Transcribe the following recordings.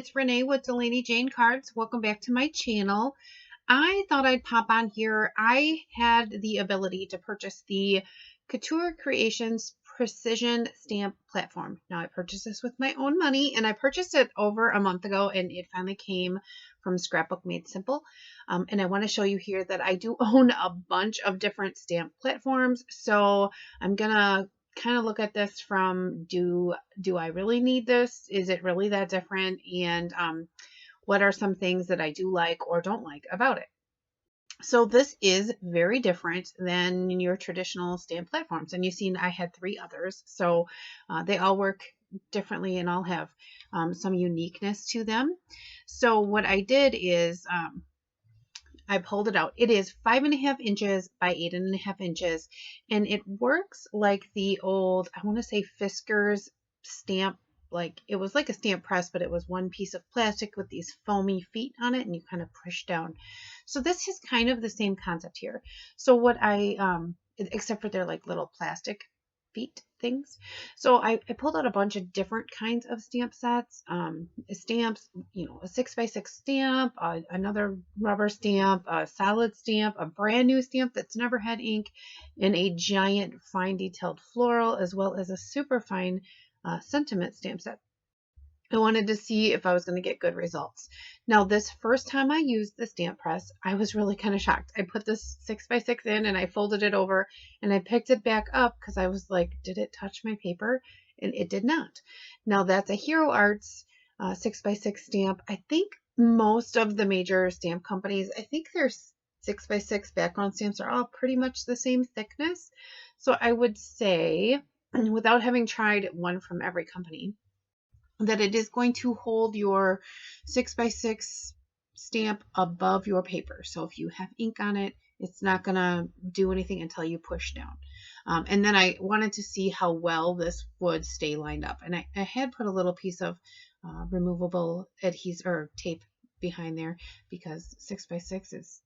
it's Renee with Delaney Jane Cards. Welcome back to my channel. I thought I'd pop on here. I had the ability to purchase the Couture Creations Precision Stamp Platform. Now, I purchased this with my own money, and I purchased it over a month ago, and it finally came from Scrapbook Made Simple. And I want to show you here that I do own a bunch of different stamp platforms, so I'm going to kind of look at this from do I really need this? Is it really that different? And what are some things that I do like or don't like about it? So this is very different than your traditional stamp platforms. And you've seen I had 3 others. So they all work differently and all have some uniqueness to them. So what I did is I pulled it out. It is 5.5 inches by 8.5 inches, and it works like the old, I want to say Fisker's stamp. Like it was like a stamp press, but it was one piece of plastic with these foamy feet on it, and you kind of push down. So this is kind of the same concept here. So what except for they're like little plastic feet things. So I pulled out a bunch of different kinds of stamp sets, stamps, a 6x6 stamp, another rubber stamp, a solid stamp, a brand new stamp that's never had ink, and a giant fine detailed floral, as well as a super fine sentiment stamp set. I wanted to see if I was going to get good results. Now, this first time I used the stamp press, I was really kind of shocked. I put this 6x6 in and I folded it over and I picked it back up because I was like, did it touch my paper? And it did not. Now, that's a Hero Arts 6x6 stamp. I think most of the major stamp companies, I think their 6x6 background stamps are all pretty much the same thickness. So I would say, without having tried one from every company, that it is going to hold your 6x6 stamp above your paper. So if you have ink on it, it's not going to do anything until you push down. And then I wanted to see how well this would stay lined up. And I had put a little piece of removable adhesive or tape behind there because 6x6 is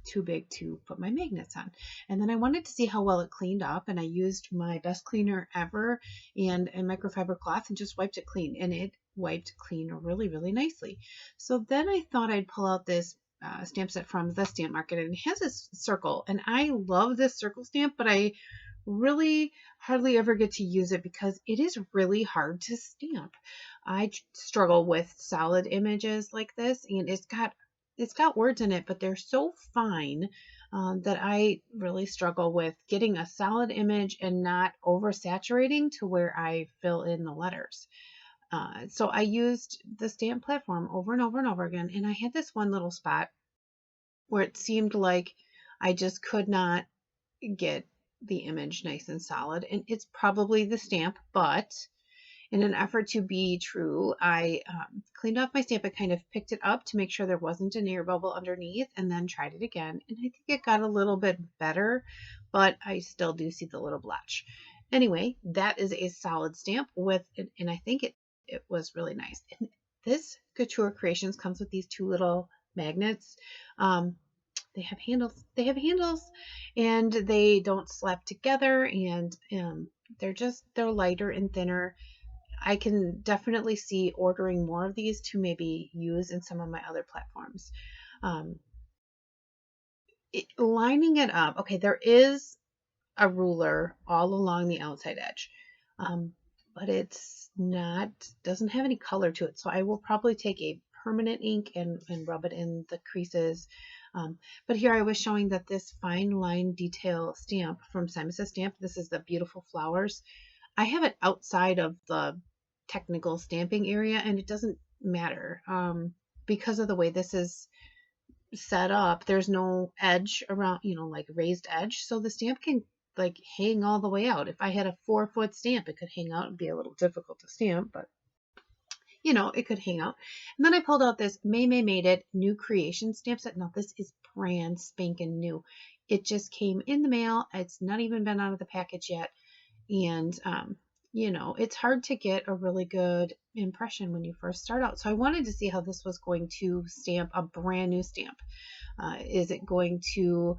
too big to put my magnets on. And then I wanted to see how well it cleaned up, and I used my best cleaner ever and a microfiber cloth and just wiped it clean, and it wiped clean really, really nicely. So then I thought I'd pull out this stamp set from the Stamp Market, and it has this circle, and I love this circle stamp, but I really hardly ever get to use it because it is really hard to stamp. I struggle with solid images like this, and it's got words in it, but they're so fine that I really struggle with getting a solid image and not oversaturating to where I fill in the letters. So I used the stamp platform over and over and over again, and I had this one little spot where it seemed like I just could not get the image nice and solid, and it's probably the stamp, but in an effort to be true, I cleaned off my stamp. I kind of picked it up to make sure there wasn't an air bubble underneath, and then tried it again. And I think it got a little bit better, but I still do see the little blotch. Anyway, that is a solid stamp with, and I think it was really nice. And this Couture Creations comes with these 2 little magnets. They have handles. And they don't slap together, and they're lighter and thinner. I can definitely see ordering more of these to maybe use in some of my other platforms. Lining it up, okay, there is a ruler all along the outside edge, but doesn't have any color to it. So I will probably take a permanent ink and rub it in the creases. But here I was showing that this fine line detail stamp from Simon Says Stamp, this is the beautiful flowers. I have it outside of the technical stamping area, and it doesn't matter because of the way this is set up. There's no edge around, like raised edge, so the stamp can like hang all the way out. If I had a 4-foot stamp, it could hang out and be a little difficult to stamp, but it could hang out. And then I pulled out this May Made It New Creation stamp set. Now this is brand spanking new. It just came in the mail. It's not even been out of the package yet, and it's hard to get a really good impression when you first start out. So I wanted to see how this was going to stamp a brand new stamp. Is it going to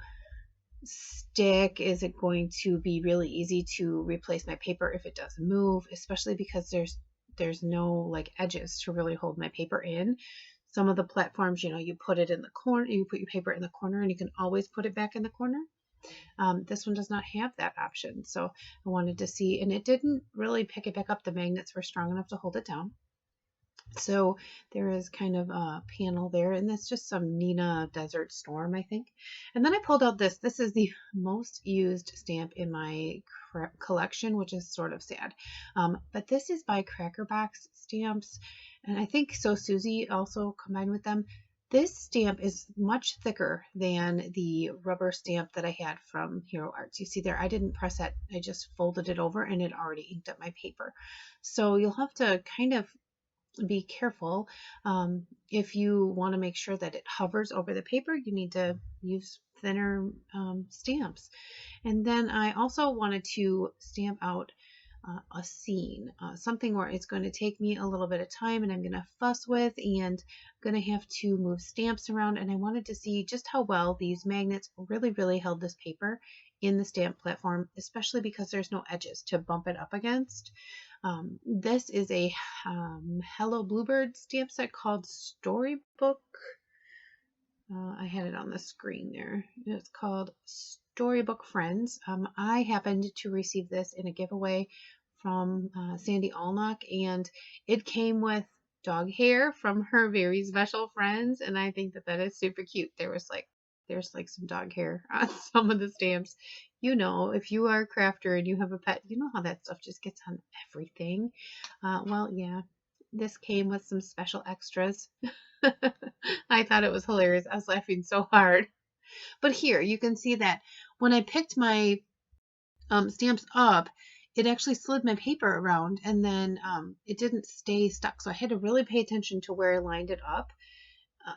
stick? Is it going to be really easy to replace my paper if it doesn't move? Especially because there's there's no like edges to really hold my paper in. Some of the platforms, you put it in the corner, you put your paper in the corner and you can always put it back in the corner. This one does not have that option. So I wanted to see, and it didn't really pick it back up. The magnets were strong enough to hold it down. So there is kind of a panel there, and that's just some Nina Desert Storm, I think. And then I pulled out this. This is the most used stamp in my collection, which is sort of sad. But this is by Crackerbox Stamps, and I think So Susie also combined with them. This stamp is much thicker than the rubber stamp that I had from Hero Arts. You see there, I didn't press it. I just folded it over and it already inked up my paper. So you'll have to kind of be careful. If you want to make sure that it hovers over the paper, you need to use thinner stamps. And then I also wanted to stamp out a scene, something where it's going to take me a little bit of time and I'm going to fuss with, and I'm going to have to move stamps around. And I wanted to see just how well these magnets really held this paper in the stamp platform, especially because there's no edges to bump it up against. This is a Hello Bluebird stamp set called Storybook. I had it on the screen there. It's called Storybook Friends. I happened to receive this in a giveaway from Sandy Allnock, and it came with dog hair from her very special friends, and I think that is super cute. There's like some dog hair on some of the stamps. If you are a crafter and you have a pet, you know how that stuff just gets on everything. Well, yeah, this came with some special extras. I thought it was hilarious. I was laughing so hard. But here you can see that when I picked my stamps up, it actually slid my paper around, and then it didn't stay stuck. So I had to really pay attention to where I lined it up.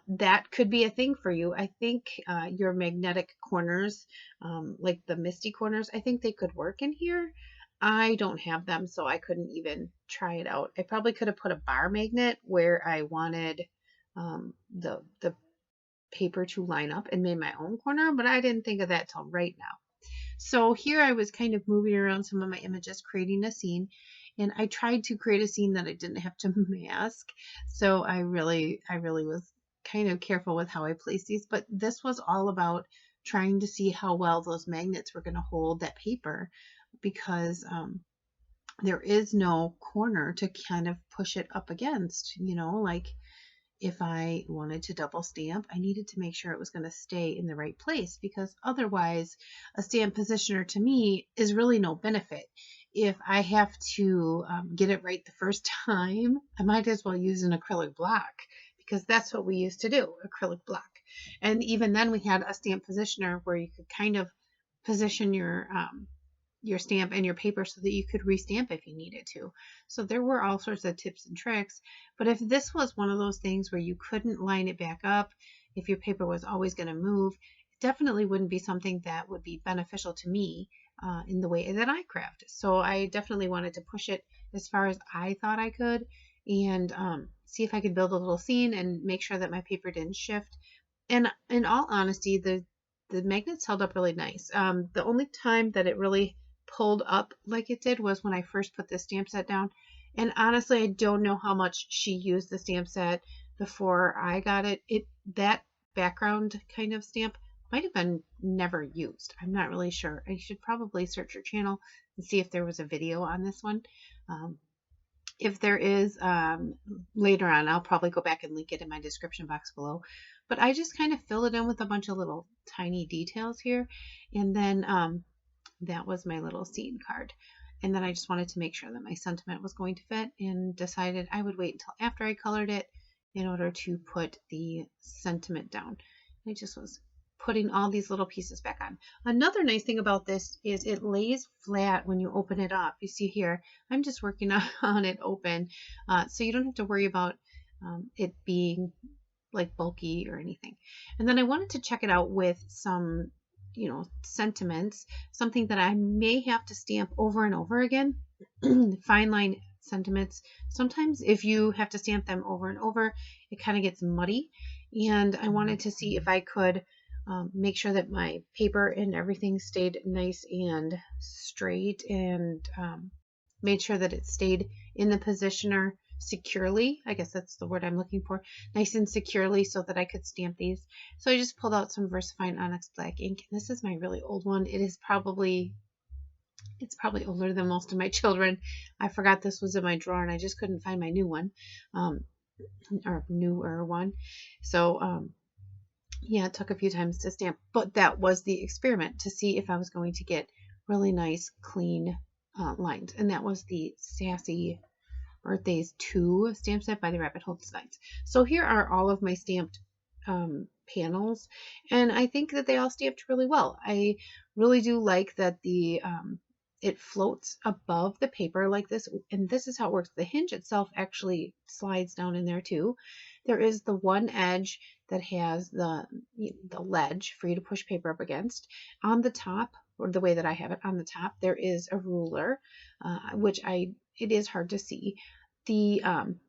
That could be a thing for you. I think your magnetic corners, like the misty corners, I think they could work in here. I don't have them, so I couldn't even try it out. I probably could have put a bar magnet where I wanted the paper to line up and made my own corner, but I didn't think of that till right now. So here I was kind of moving around some of my images, creating a scene, and I tried to create a scene that I didn't have to mask. So I really was kind of careful with how I placed these, but this was all about trying to see how well those magnets were going to hold that paper, because there is no corner to kind of push it up against, like if I wanted to double stamp, I needed to make sure it was going to stay in the right place, because otherwise a stamp positioner to me is really no benefit. If I have to get it right the first time, I might as well use an acrylic block, because that's what we used to do, acrylic block. And even then we had a stamp positioner where you could kind of position your stamp and your paper so that you could restamp if you needed to. So there were all sorts of tips and tricks. But if this was one of those things where you couldn't line it back up, if your paper was always going to move, it definitely wouldn't be something that would be beneficial to me in the way that I craft. So I definitely wanted to push it as far as I thought I could, and see if I could build a little scene and make sure that my paper didn't shift. And in all honesty, the magnets held up really nice. The only time that it really pulled up like it did was when I first put the stamp set down. And honestly, I don't know how much she used the stamp set before I got it. That background kind of stamp might have been never used. I'm not really sure. I should probably search her channel and see if there was a video on this one. If there is, later on, I'll probably go back and link it in my description box below. But I just kind of fill it in with a bunch of little tiny details here. And then that was my little scene card. And then I just wanted to make sure that my sentiment was going to fit, and decided I would wait until after I colored it in order to put the sentiment down. I just was putting all these little pieces back on. Another nice thing about this is it lays flat when you open it up. You see here, I'm just working on it open, so you don't have to worry about it being like bulky or anything. And then I wanted to check it out with some sentiments, something that I may have to stamp over and over again. Fine line sentiments, sometimes if you have to stamp them over and over, it kind of gets muddy, and I wanted to see if I could make sure that my paper and everything stayed nice and straight and made sure that it stayed in the positioner securely. I guess that's the word I'm looking for. Nice and securely so that I could stamp these. So I just pulled out some VersaFine Onyx Black ink. And this is my really old one. It's probably older than most of my children. I forgot this was in my drawer and I just couldn't find my new one, or newer one. So yeah, it took a few times to stamp, but that was the experiment to see if I was going to get really nice, clean lines. And that was the Sassy Birthdays 2 stamp set by the Rabbit Hole Designs. So here are all of my stamped panels, and I think that they all stamped really well. I really do like that the it floats above the paper like this, and this is how it works. The hinge itself actually slides down in there too. There is the one edge that has the ledge for you to push paper up against. On the top, or the way that I have it, on the top there is a ruler, which it is hard to see. The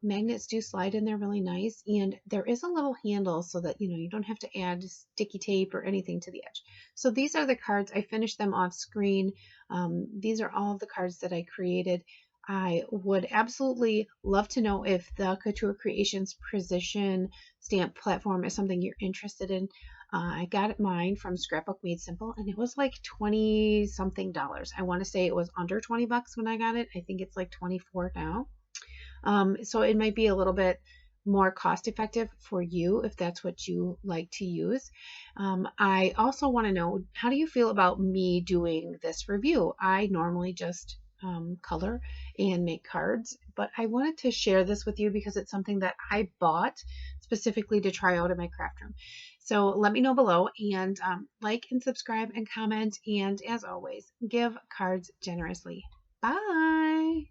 magnets do slide in there really nice, and there is a little handle so that you don't have to add sticky tape or anything to the edge. So these are the cards. I finished them off screen. These are all of the cards that I created. I would absolutely love to know if the Couture Creations Precision Stamp platform is something you're interested in. I got mine from Scrapbook Made Simple, and it was like $20 something. I want to say it was under 20 bucks when I got it. I think it's like 24 now. So it might be a little bit more cost effective for you if that's what you like to use. I also want to know, how do you feel about me doing this review? I normally just color and make cards, but I wanted to share this with you because it's something that I bought specifically to try out in my craft room. So let me know below, and like and subscribe and comment, and as always, give cards generously. Bye.